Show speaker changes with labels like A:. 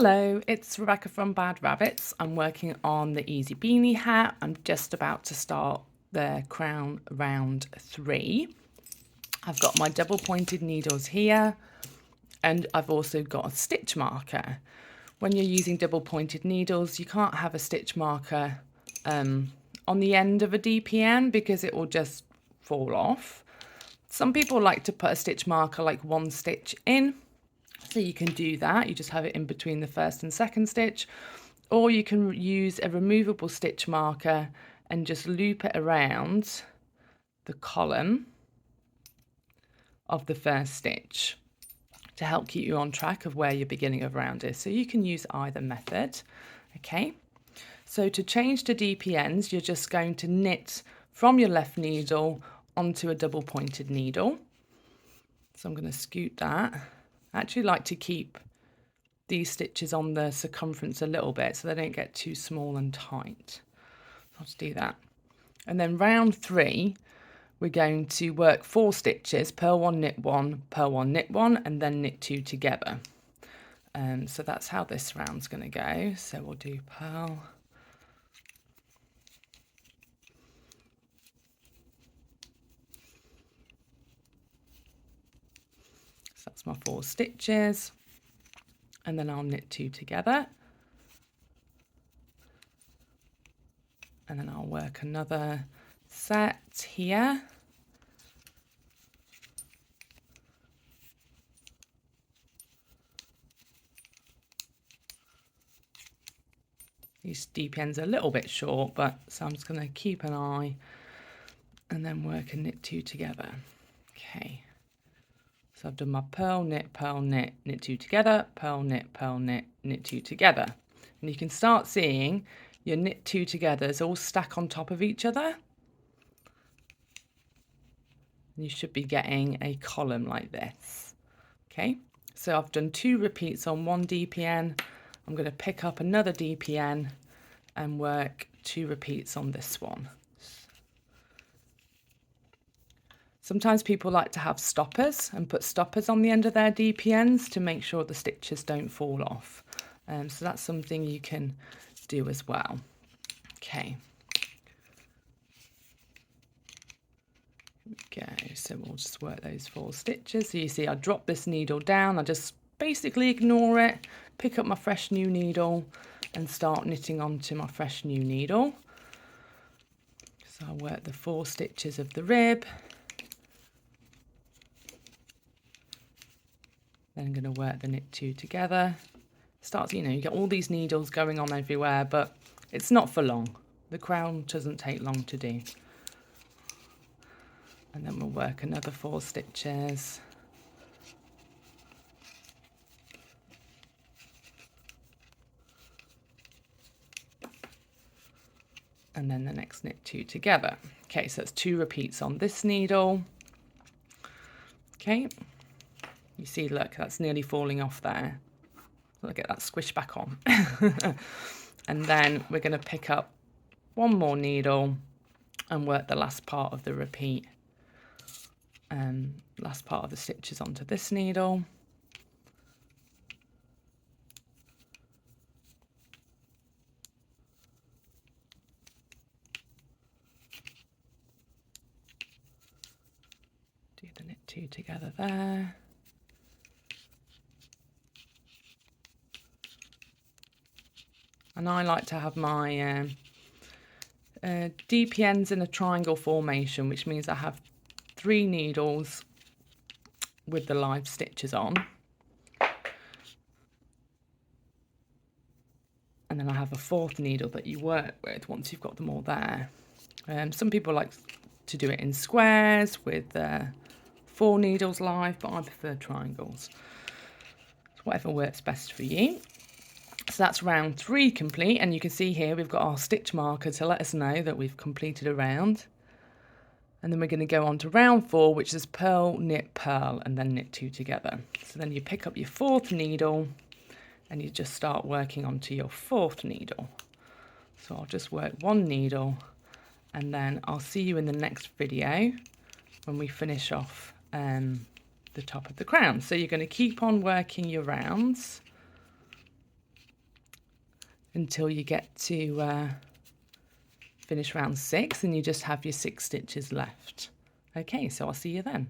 A: Hello, it's Rebecca from Bad Rabbits. I'm working on the Easy Beanie Hat. I'm just about to start the crown round 3. I've got my double pointed needles here and I've also got a stitch marker. When you're using double pointed needles, you can't have a stitch marker on the end of a DPN because it will just fall off. Some people like to put a stitch marker like one stitch in. So you can do that, you just have it in between the first and second stitch, or you can use a removable stitch marker and just loop it around the column of the first stitch to help keep you on track of where your beginning of round is. So you can use either method. Okay, so to change to DPNs, you're just going to knit from your left needle onto a double pointed needle. So I'm going to scoot that. I actually like to keep these stitches on the circumference a little bit so they don't get too small and tight. I'll just do that. And then round 3, we're going to work 4 stitches, purl 1, knit 1, purl 1, knit 1, and then knit 2 together. So that's how this round's going to go. So we'll do purl. So that's my 4 stitches. And then I'll knit 2 together. And then I'll work another set here. These DPNs are a little bit short, but so I'm just going to keep an eye and then work and knit 2 together. Okay, so I've done my purl, knit, knit 2 together, purl, knit, knit 2 together. And you can start seeing your knit 2 togethers all stack on top of each other. And you should be getting a column like this. Okay, so I've done 2 repeats on one DPN. I'm going to pick up another DPN and work 2 repeats on this one. Sometimes people like to have stoppers and put stoppers on the end of their DPNs to make sure the stitches don't fall off. So that's something you can do as well. Okay. Here we go. So we'll just work those 4 stitches. So you see I drop this needle down. I just basically ignore it, pick up my fresh new needle and start knitting onto my fresh new needle. So I'll work the 4 stitches of the rib. Then I'm going to work the knit 2 together. Starts, you get all these needles going on everywhere, but it's not for long. The crown doesn't take long to do. And then we'll work another 4 stitches. And then the next knit 2 together. Okay, so it's 2 repeats on this needle. Okay, you see, look, that's nearly falling off there. So I'll get that squish back on. And then we're going to pick up 1 more needle and work the last part of the repeat. Last part of the stitches onto this needle. Do the knit 2 together there. And I like to have my DPNs in a triangle formation, which means I have 3 needles with the live stitches on. And then I have a 4th needle that you work with once you've got them all there. Some people like to do it in squares with 4 needles live, but I prefer triangles. So whatever works best for you. So that's round 3 complete, and you can see here we've got our stitch marker to let us know that we've completed a round. And then we're going to go on to round 4, which is purl, and then knit 2 together. So then you pick up your 4th needle and you just start working onto your 4th needle. So I'll just work 1 needle and then I'll see you in the next video when we finish off the top of the crown. So you're going to keep on working your rounds until you get to finish round 6, and you just have your 6 stitches left. Okay, so I'll see you then.